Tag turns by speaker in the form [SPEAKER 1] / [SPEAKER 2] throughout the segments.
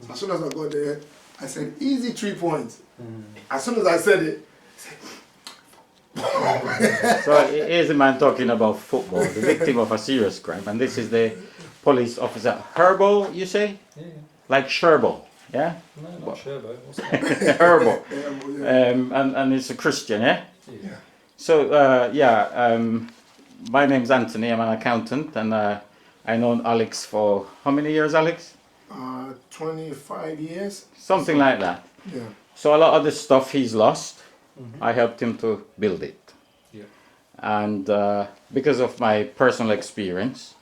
[SPEAKER 1] As soon as I got there, I said, easy 3 points. As soon as I said it,
[SPEAKER 2] So here's a man talking about football, the victim of a serious crime, and this is the police officer Herbert, you say?
[SPEAKER 3] Yeah.
[SPEAKER 2] Like Sherbo, yeah?
[SPEAKER 3] No, not Sherbo. What's that?
[SPEAKER 2] Herbert.
[SPEAKER 1] yeah.
[SPEAKER 2] And it's a Christian, yeah?
[SPEAKER 3] Yeah.
[SPEAKER 2] So, my name's Anthony, I'm an accountant, and I known Alex for how many years, Alex?
[SPEAKER 1] 25 years.
[SPEAKER 2] Something like that.
[SPEAKER 1] Yeah.
[SPEAKER 2] So a lot of the stuff he's lost, I helped him to build it.
[SPEAKER 3] Yeah.
[SPEAKER 2] And because of my personal experience,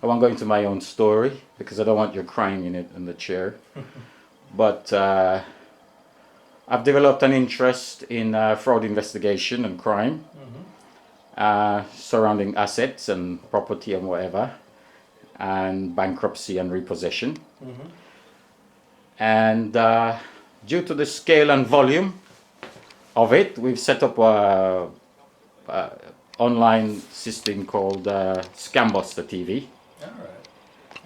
[SPEAKER 2] I won't go into my own story because I don't want you crying in it in the chair. But I've developed an interest in fraud investigation and crime, surrounding assets and property and whatever, and bankruptcy and repossession. And due to the scale and volume of it, we've set up a online system called Scambuster TV.
[SPEAKER 3] All right.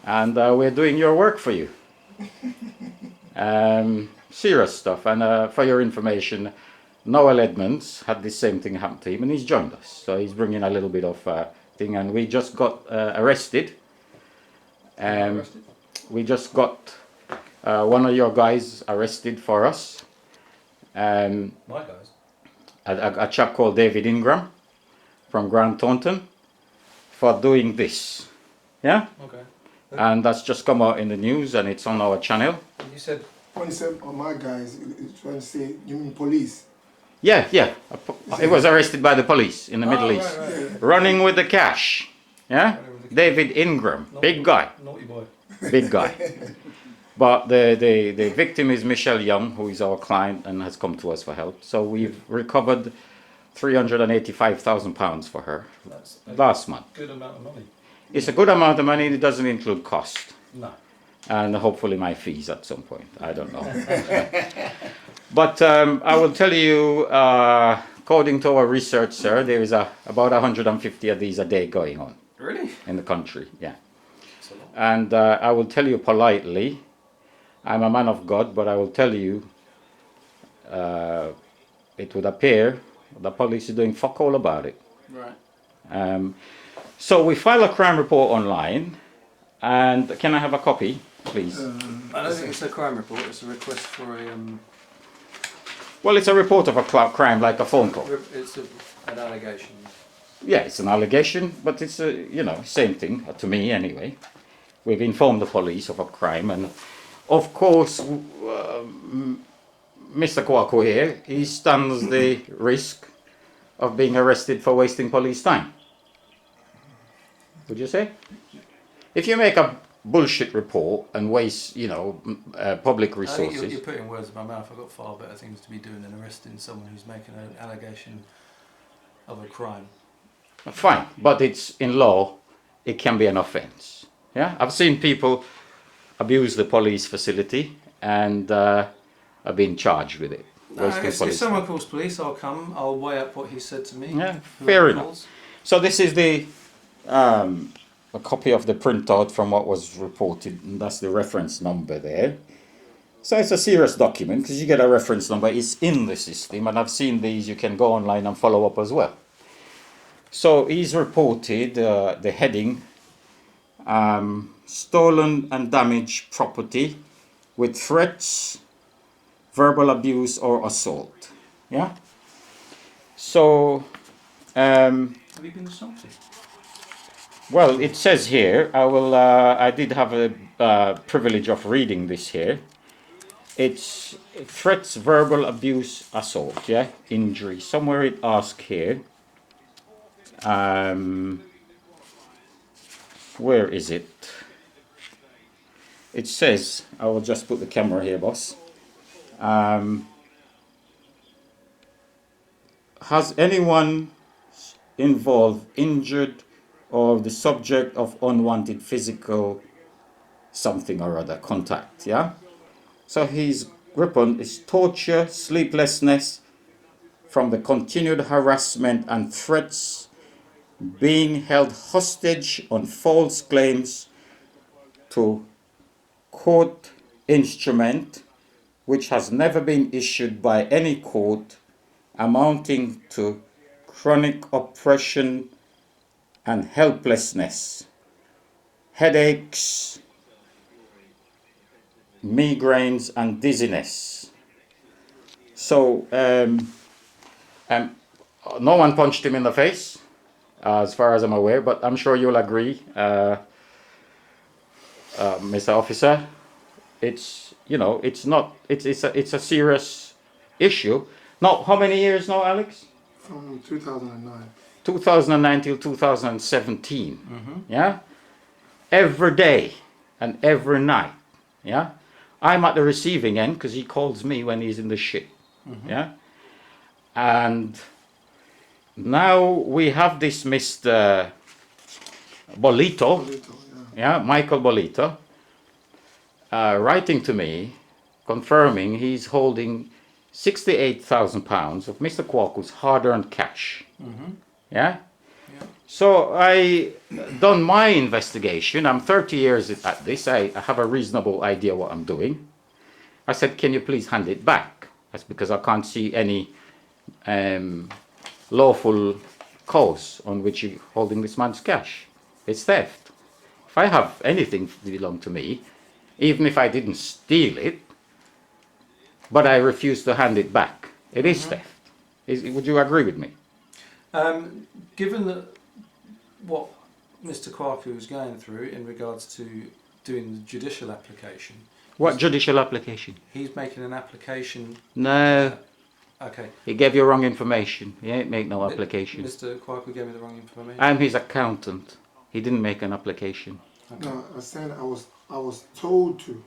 [SPEAKER 2] And we're doing your work for you. Serious stuff. And for your information, Noel Edmonds had the same thing happen to him, and he's joined us. So he's bringing a little bit of thing, and we just got arrested. We just got one of your guys arrested for us.
[SPEAKER 3] My guys.
[SPEAKER 2] A chap called David Ingram from Grand Taunton for doing this. Yeah?
[SPEAKER 3] Okay.
[SPEAKER 2] And that's just come out in the news, and it's on our channel.
[SPEAKER 3] You said.
[SPEAKER 1] When you said, oh my guys, it's trying to say, you mean police?
[SPEAKER 2] Yeah. It was arrested by the police in the Middle East.
[SPEAKER 3] Right.
[SPEAKER 2] Running with the cash. Yeah? David Ingram. Big guy.
[SPEAKER 3] Naughty boy.
[SPEAKER 2] Big guy. But the victim is Michelle Young, who is our client and has come to us for help. So we've recovered £385,000 for her
[SPEAKER 3] That's
[SPEAKER 2] last month.
[SPEAKER 3] good amount of money.
[SPEAKER 2] It's a good amount of money. It doesn't include cost.
[SPEAKER 3] No.
[SPEAKER 2] And hopefully my fees at some point. I don't know. But I will tell you, according to our research, sir, there is about 150 of these a day going on.
[SPEAKER 3] Really?
[SPEAKER 2] In the country, yeah.
[SPEAKER 3] That's a lot.
[SPEAKER 2] And I will tell you politely, I'm a man of God, but I will tell you, it would appear the police is doing fuck all about it.
[SPEAKER 3] Right.
[SPEAKER 2] So we file a crime report online, and can I have a copy, please?
[SPEAKER 3] I don't think it's a crime report. It's a request for a.
[SPEAKER 2] Well, it's a report of a crime, like a phone call.
[SPEAKER 3] It's an allegation.
[SPEAKER 2] Yeah, it's an allegation, but it's same thing to me anyway. We've informed the police of a crime, and of course, Mr. Quarcoo here, he stands the risk of being arrested for wasting police time. Would you say? If you make a bullshit report and waste, public resources.
[SPEAKER 3] I think you're putting words in my mouth. I've got far better things to be doing than arresting someone who's making an allegation of a crime.
[SPEAKER 2] Fine, but it's in law, it can be an offence. Yeah, I've seen people abuse the police facility and are being charged with it.
[SPEAKER 3] If someone calls police, I'll come. I'll weigh up what he said to me.
[SPEAKER 2] Yeah, fair enough. So this is the a copy of the printout from what was reported, and that's the reference number there. So it's a serious document because you get a reference number. It's in the system, and I've seen these. You can go online and follow up as well. So he's reported the heading, stolen and damaged property with threats, verbal abuse or assault. Yeah? So,
[SPEAKER 3] Have you been assaulted?
[SPEAKER 2] well, it says here, I did have a privilege of reading this here. It's threats, verbal abuse, assault, yeah? Injury. Somewhere it asks here. Where is it? It says, I will just put the camera here, boss. Has anyone involved injured or the subject of unwanted physical something or other contact, yeah? So his weapon is torture, sleeplessness from the continued harassment and threats, being held hostage on false claims to court instrument which has never been issued by any court, amounting to chronic oppression and helplessness, headaches, migraines, and dizziness. So, no one punched him in the face, as far as I'm aware, but I'm sure you'll agree, Mr. Officer. It's, you know, it's a serious issue. Now, how many years now, Alex?
[SPEAKER 1] From 2009.
[SPEAKER 2] 2009 till 2017. Yeah? Every day and every night. Yeah? I'm at the receiving end because he calls me when he's in the shit. Yeah? And now we have this Mr. Bolitho, yeah, Michael Bolitho, writing to me, confirming he's holding £68,000 of Mr. Quarcoo's hard-earned cash. Yeah? So I done my investigation. I'm 30 years at this. I have a reasonable idea what I'm doing. I said, can you please hand it back? That's because I can't see any lawful cause on which you're holding this man's cash. It's theft. If I have anything that belong to me, even if I didn't steal it, but I refuse to hand it back, it is theft. Would you agree with me?
[SPEAKER 3] Given that what Mr. Quarcoo is going through in regards to doing the judicial application.
[SPEAKER 2] What judicial application?
[SPEAKER 3] He's making an application.
[SPEAKER 2] No.
[SPEAKER 3] Okay.
[SPEAKER 2] He gave you wrong information. He ain't make no application.
[SPEAKER 3] Mr. Quarcoo gave me the wrong information.
[SPEAKER 2] I'm his accountant. He didn't make an application.
[SPEAKER 3] Okay.
[SPEAKER 1] No, I said I was told to.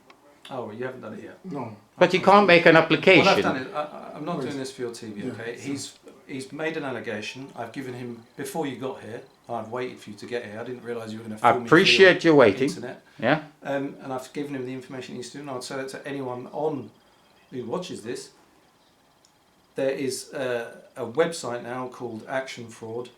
[SPEAKER 3] Oh, well, you haven't done it yet.
[SPEAKER 1] No.
[SPEAKER 2] But you can't make an application.
[SPEAKER 3] What I've done is, I'm not doing this for your TV,
[SPEAKER 1] Yeah,
[SPEAKER 3] okay?
[SPEAKER 1] sure.
[SPEAKER 3] He's made an allegation. I've given him, before you got here, I've waited for you to get here. I didn't realise you were going to
[SPEAKER 2] I
[SPEAKER 3] film me
[SPEAKER 2] appreciate
[SPEAKER 3] through
[SPEAKER 2] you waiting.
[SPEAKER 3] internet.
[SPEAKER 2] Yeah?
[SPEAKER 3] And I've given him the information he needs to do, and I'd say that to anyone on who watches this. There is a website now called Action Fraud.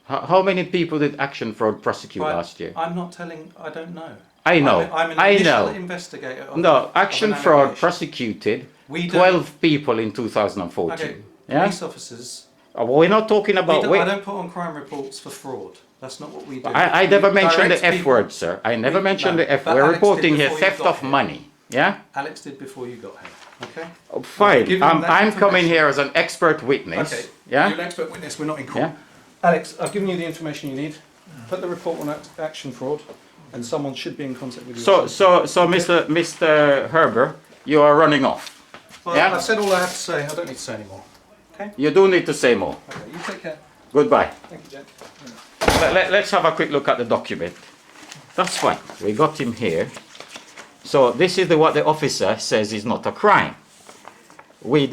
[SPEAKER 2] How many people did Action Fraud prosecute last year?
[SPEAKER 3] I'm not telling, I don't know.
[SPEAKER 2] I know.
[SPEAKER 3] I'm an
[SPEAKER 2] I
[SPEAKER 3] initial
[SPEAKER 2] know.
[SPEAKER 3] investigator.
[SPEAKER 2] No, Action
[SPEAKER 3] an
[SPEAKER 2] Fraud
[SPEAKER 3] allegation.
[SPEAKER 2] prosecuted
[SPEAKER 3] We don't-
[SPEAKER 2] 12 people in 2014.
[SPEAKER 3] Okay,
[SPEAKER 2] Yeah?
[SPEAKER 3] police officers.
[SPEAKER 2] Well, we're not talking about...
[SPEAKER 3] I don't put on crime reports for fraud. That's not what we do.
[SPEAKER 2] I never
[SPEAKER 3] We
[SPEAKER 2] mentioned
[SPEAKER 3] direct
[SPEAKER 2] the F
[SPEAKER 3] people-
[SPEAKER 2] word, sir. I never mentioned
[SPEAKER 3] no,
[SPEAKER 2] the F
[SPEAKER 3] but
[SPEAKER 2] word. We're
[SPEAKER 3] Alex did
[SPEAKER 2] reporting here
[SPEAKER 3] before you
[SPEAKER 2] theft
[SPEAKER 3] got
[SPEAKER 2] of
[SPEAKER 3] here.
[SPEAKER 2] money. Yeah?
[SPEAKER 3] Alex did before you got here. Okay.
[SPEAKER 2] Oh, fine.
[SPEAKER 3] giving him that
[SPEAKER 2] I'm coming
[SPEAKER 3] information.
[SPEAKER 2] here as an expert witness.
[SPEAKER 3] Okay.
[SPEAKER 2] Yeah?
[SPEAKER 3] You're an expert witness. We're not in court.
[SPEAKER 2] Yeah?
[SPEAKER 3] Alex, I've given you the information you need. Put the report on Action Fraud, and someone should be in contact with you.
[SPEAKER 2] So, Mr. Herbert, you are running off.
[SPEAKER 3] Well,
[SPEAKER 2] yeah?
[SPEAKER 3] I've said all I have to say. I don't need to say anymore. Okay.
[SPEAKER 2] You do need to say more.
[SPEAKER 3] Okay. You take care.
[SPEAKER 2] Goodbye.
[SPEAKER 3] Thank you, Jen.
[SPEAKER 2] Let's have a quick look at the document. That's fine. We got him here. So this is what the officer says is not a crime. They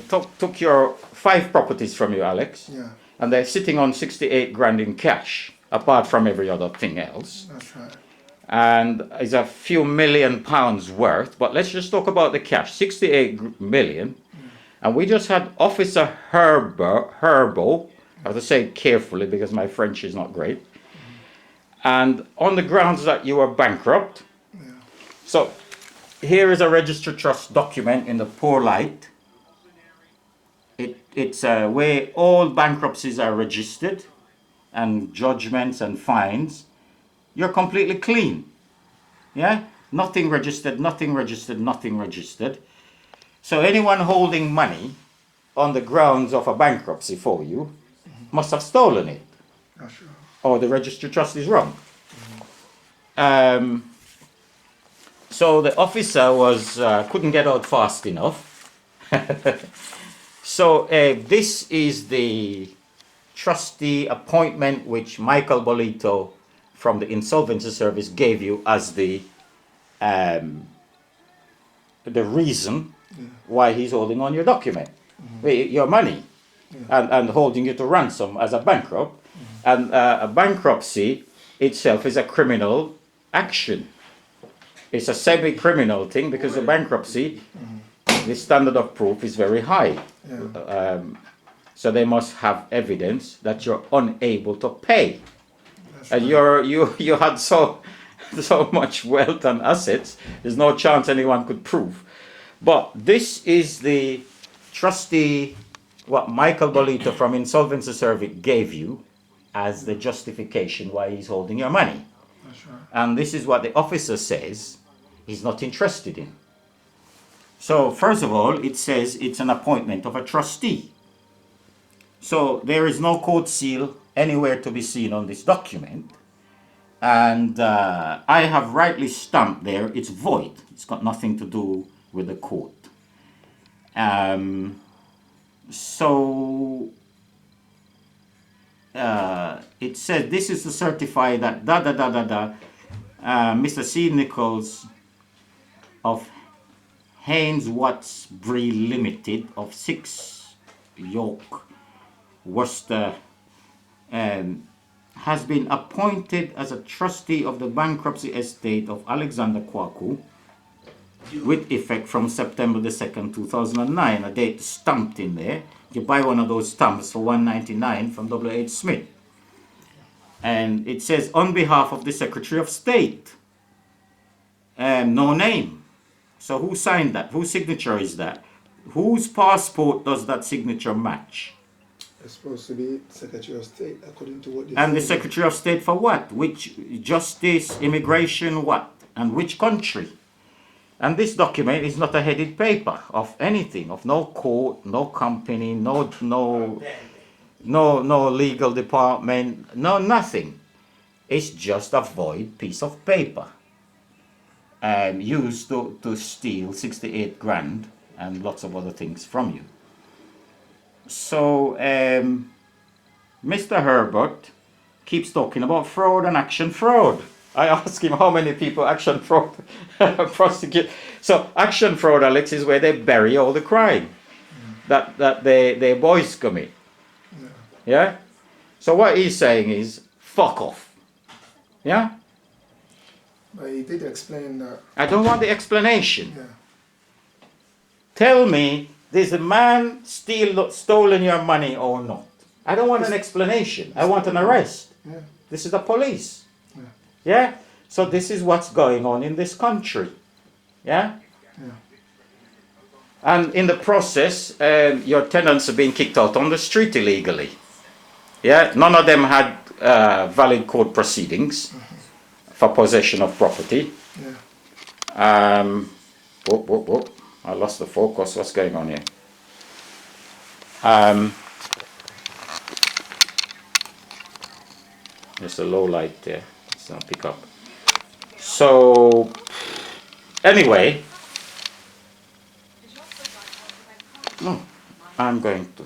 [SPEAKER 2] took your 5 properties from you, Alex.
[SPEAKER 1] Yeah,
[SPEAKER 2] And they're sitting on 68 grand in cash, apart from every other thing else.
[SPEAKER 1] that's right.
[SPEAKER 2] And it's a few £1 million worth. But let's just talk about the cash, 68 million. And we just had Officer Herbert, I have to say it carefully because my French is not great. And on the grounds that you were bankrupt.
[SPEAKER 1] Yeah.
[SPEAKER 2] So here is a registered trust document in the poor light. It's where all bankruptcies are registered and judgments and fines. You're completely clean. Yeah? Nothing registered, nothing registered, nothing registered. So anyone holding money on the grounds of a bankruptcy for you must have stolen it.
[SPEAKER 1] That's right.
[SPEAKER 2] Or the registered trust is wrong. So the officer couldn't get out fast enough. So this is the trustee appointment which Michael Bolitho from the Insolvency Service gave you as the reason why he's holding on your document, your money, and holding you to ransom as a bankrupt. And a bankruptcy itself is a criminal action. It's a semi-criminal thing because a bankruptcy, the standard of proof is very high.
[SPEAKER 1] Yeah.
[SPEAKER 2] So they must have evidence that you're unable to pay.
[SPEAKER 1] That's
[SPEAKER 2] And
[SPEAKER 1] right.
[SPEAKER 2] you had so so much wealth and assets, there's no chance anyone could prove. But this is the trustee, what Michael Bolitho from Insolvency Service gave you as the justification why he's holding your money.
[SPEAKER 1] That's right.
[SPEAKER 2] And this is what the officer says he's not interested in. So first of all, it says it's an appointment of a trustee. So there is no court seal anywhere to be seen on this document. And I have rightly stamped there, it's void. It's got nothing to do with the court. It says this is to certify that Mr. C. Nichols of Haynes Watts Bree Limited of 6 York, Worcester, has been appointed as a trustee of the bankruptcy estate of Alexander Quarcoo with effect from September the 2nd, 2009. A date stamped in there. You buy one of those stamps for $1.99 from W.H. Smith. And it says, on behalf of the Secretary of State. No name. So who signed that? Whose signature is that? Whose passport does that signature match?
[SPEAKER 1] It's supposed to be Secretary of State, according to what they
[SPEAKER 2] And the
[SPEAKER 1] say.
[SPEAKER 2] Secretary of State for what? Which justice, immigration, what? And which country? And this document is not a headed paper of anything, of no court, no company, no legal department, no nothing. It's just a void piece of paper. Used to steal 68 grand and lots of other things from you. So Mr. Herbert keeps talking about fraud and action fraud. I ask him how many people action fraud prosecute. So action fraud, Alex, is where they bury all the crime that their boys commit. Yeah? So what he's saying is, fuck off. Yeah?
[SPEAKER 1] But he did explain that.
[SPEAKER 2] I don't want the explanation.
[SPEAKER 1] Yeah.
[SPEAKER 2] Tell me, there's a man stolen your money or not? I don't want an explanation. I want an arrest.
[SPEAKER 1] Yeah.
[SPEAKER 2] This is the police.
[SPEAKER 1] Yeah.
[SPEAKER 2] Yeah? So this is what's going on in this country. Yeah?
[SPEAKER 1] Yeah.
[SPEAKER 2] And in the process, your tenants are being kicked out on the street illegally. Yeah? None of them had valid court proceedings for possession of property.
[SPEAKER 1] Yeah.
[SPEAKER 2] Whoop. I lost the focus. What's going on here? There's a low light there. It's not pick up. So, anyway, I'm going to